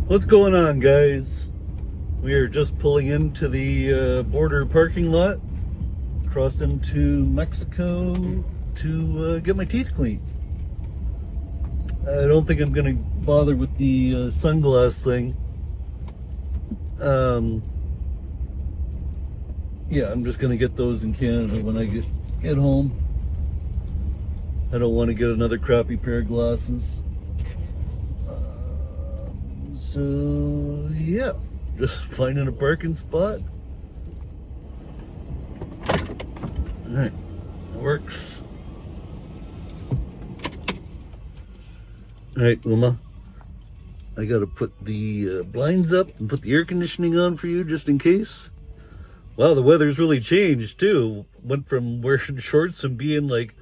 What's going on, guys? We are just pulling into the border parking lot, cross into Mexico to get my teeth cleaned. I don't think I'm going to bother with the sunglass thing. Yeah, I'm just going to get those in Canada when I get home. I don't want to get another crappy pair of glasses. So yeah, just finding a parking spot. All right, it works. All right, Uma, I gotta put the blinds up and put the air conditioning on for you just in case. Wow, the weather's really changed too. Went from wearing shorts and being like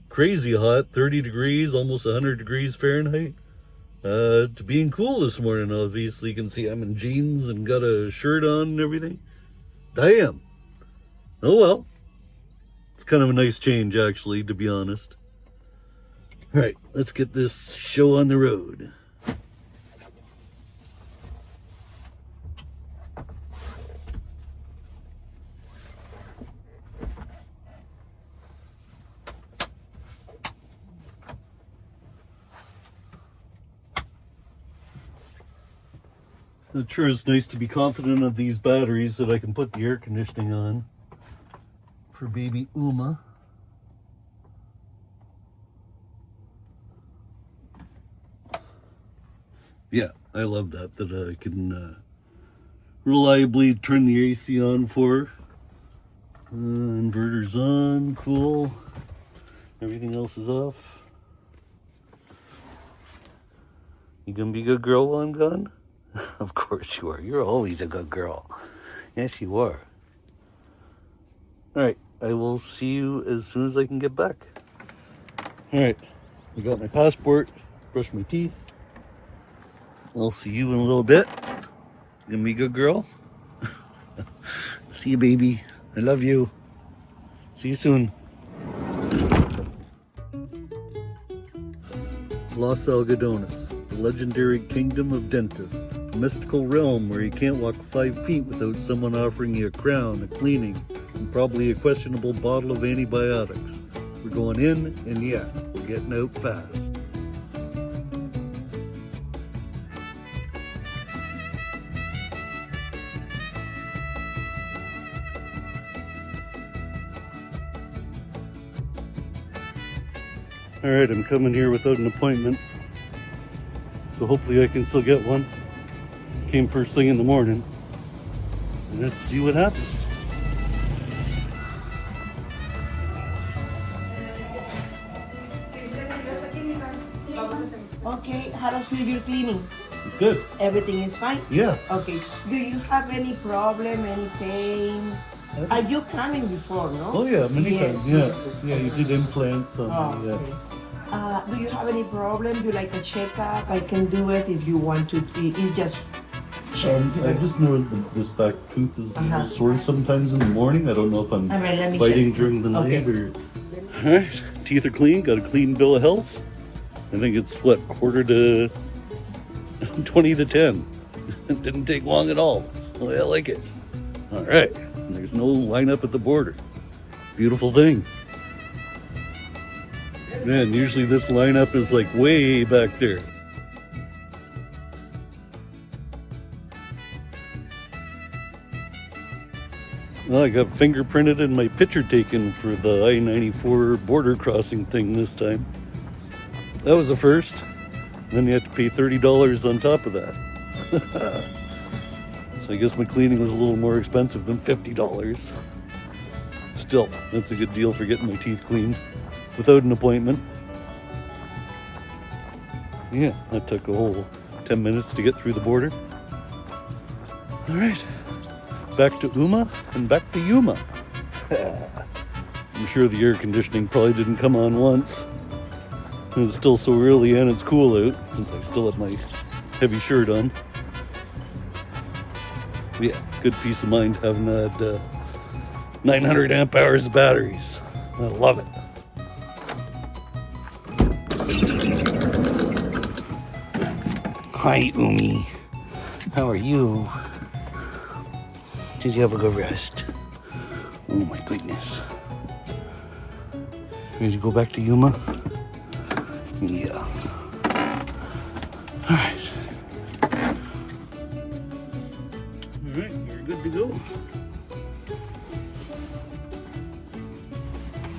crazy hot, 30 degrees, almost 100 degrees Fahrenheit, to being cool this morning. Obviously, you can see I'm in jeans and got a shirt on and everything. Damn. Oh well. It's kind of a nice change, actually, to be honest. All right, let's get this show on the road. It sure is nice to be confident of these batteries that I can put the air conditioning on for baby Uma. Yeah, I love that I can reliably turn the AC on for her. Inverter's on, cool. Everything else is off. You gonna be a good girl while I'm gone? Of course you are. You're always a good girl. Yes, you are. All right, I will see you as soon as I can get back. All right, I got my passport, brushed my teeth. I'll see you in a little bit. You gonna be a good girl? See you, baby. I love you. See you soon. Los Algodones, the legendary kingdom of dentists. A mystical realm where you can't walk 5 feet without someone offering you a crown, a cleaning, and probably a questionable bottle of antibiotics. We're going in, and yeah, we're getting out fast. All right, I'm coming here without an appointment, so hopefully I can still get one. Came first thing in the morning. Let's see what happens. Okay, how does feel your cleaning? Good. Everything is fine? Yeah. Okay, do you have any problem, any pain? Are you coming before, no? Oh yeah, many Yes. times. Yeah. Yeah, you did implants on me, yeah. Okay. Do you have any problem? Do you like a checkup? I can do it if you want to. It's just I just know that this back tooth is a little sore sometimes in the morning. I don't know if I'm All right, let me fighting check. during the night Okay. or... Alright, teeth are clean, got a clean bill of health. I think it's, what, quarter to 20 to 10. It didn't take long at all. Well, I like it. Alright, there's no lineup at the border. Beautiful thing. Man, usually this lineup is like way back there. Well, I got fingerprinted and my picture taken for the I-94 border crossing thing this time. That was the first. Then you have to pay $30 on top of that. So I guess my cleaning was a little more expensive than $50. Still, that's a good deal for getting my teeth cleaned without an appointment. Yeah, that took a whole 10 minutes to get through the border. All right. Back to Uma and back to Yuma. I'm sure the air conditioning probably didn't come on once. It's still so early and it's cool out since I still have my heavy shirt on. Yeah, good peace of mind having that 900 amp hours of batteries. I love it. Hi, Umi. How are you? Did you have a good rest? Oh my goodness. Ready to go back to Yuma? Yeah. Alright. Alright, we're good to go.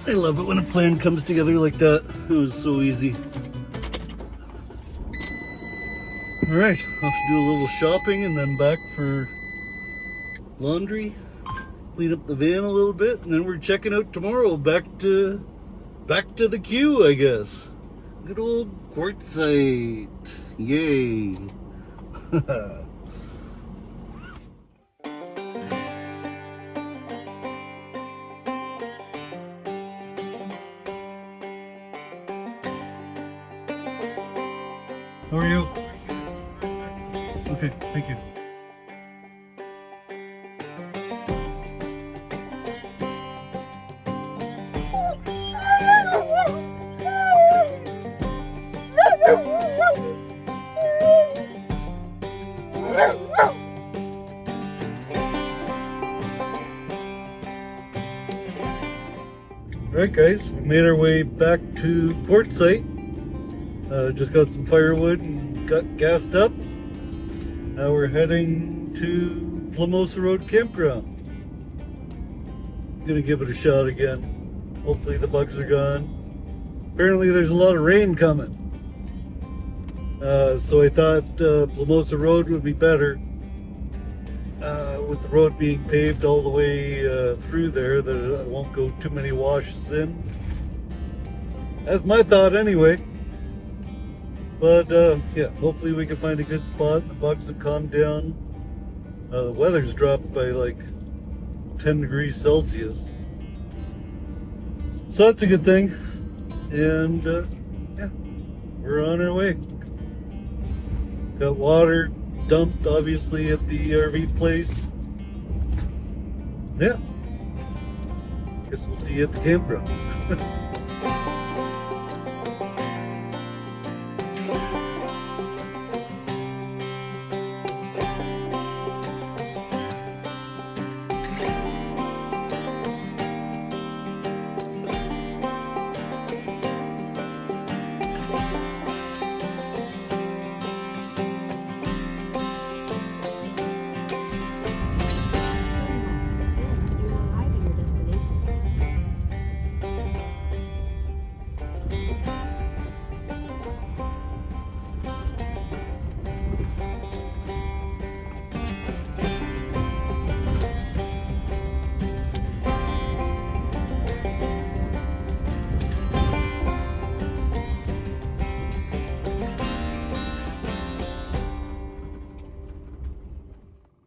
I love it when a plan comes together like that. It was so easy. Alright, I'll have to do a little shopping and then back for laundry. Clean up the van a little bit, and then we're checking out tomorrow. Back to the queue, I guess. Good old Quartzsite. Yay. How are you? Okay, thank you. Alright guys, we made our way back to Quartzsite. Just got some firewood and got gassed up. Now we're heading to Plamosa Road Campground. Gonna give it a shot again. Hopefully the bugs are gone. Apparently there's a lot of rain coming. So I thought Plamosa Road would be better. With the road being paved all the way through there, that I won't go too many washes in. That's my thought anyway. But yeah, hopefully we can find a good spot. The bugs have calmed down. The weather's dropped by like 10 degrees Celsius. So that's a good thing. And yeah, we're on our way. Got water dumped obviously at the RV place. Yeah. Guess we'll see you at the campground.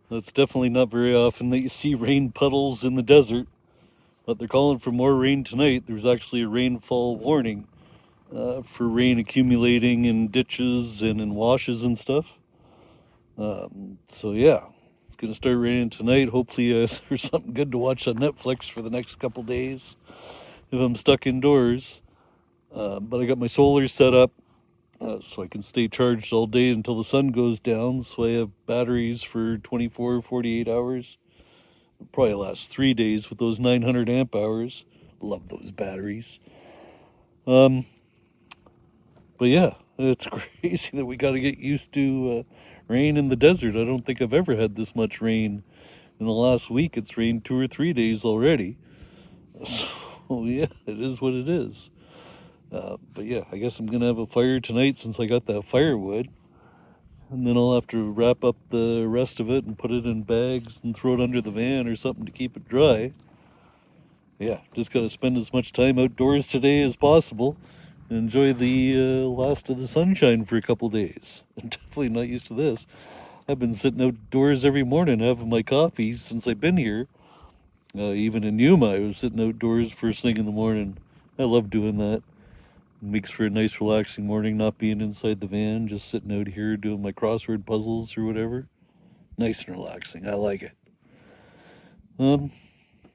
It's definitely not very often that you see rain puddles in the desert, but they're calling for more rain tonight. There's actually a rainfall warning for rain accumulating in ditches and in washes and stuff. So yeah, it's going to start raining tonight. Hopefully there's something good to watch on Netflix for the next couple days if I'm stuck indoors. But I got my solar set up. So I can stay charged all day until the sun goes down, so I have batteries for 24, 48 hours. It'll probably last 3 days with those 900 amp hours. Love those batteries. But yeah, it's crazy that we got to get used to rain in the desert. I don't think I've ever had this much rain in the last week. It's rained 2 or 3 days already. So yeah, it is what it is. But yeah, I guess I'm going to have a fire tonight since I got that firewood. And then I'll have to wrap up the rest of it and put it in bags and throw it under the van or something to keep it dry. Yeah, just got to spend as much time outdoors today as possible and enjoy the last of the sunshine for a couple days. I'm definitely not used to this. I've been sitting outdoors every morning having my coffee since I've been here. Even in Yuma, I was sitting outdoors first thing in the morning. I love doing that. It makes for a nice relaxing morning, not being inside the van, just sitting out here doing my crossword puzzles or whatever. Nice and relaxing. I like it.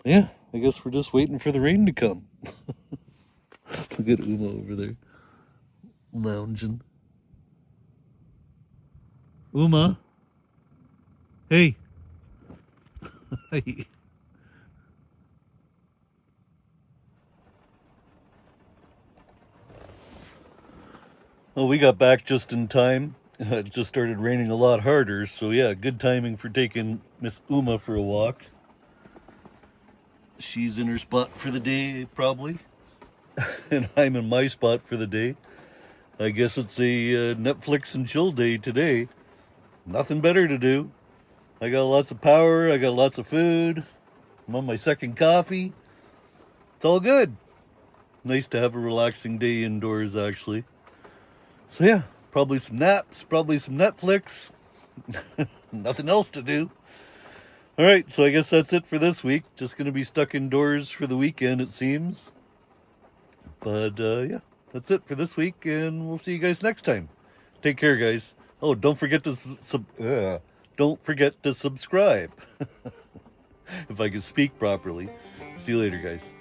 Yeah, I guess we're just waiting for the rain to come. Look at Uma over there, lounging. Uma, Hey. Hey. Well, we got back just in time. It just started raining a lot harder, so yeah, good timing for taking Miss Uma for a walk. She's in her spot for the day, probably, and I'm in my spot for the day. I guess it's a Netflix and chill day today. Nothing better to do. I got lots of power, I got lots of food, I'm on my second coffee. It's all good. Nice to have a relaxing day indoors, actually. So yeah, probably some naps, probably some Netflix. Nothing else to do. All right, so I guess that's it for this week. Just going to be stuck indoors for the weekend, it seems. But yeah, that's it for this week, and we'll see you guys next time. Take care, guys. Oh, don't forget to subscribe. If I can speak properly. See you later, guys.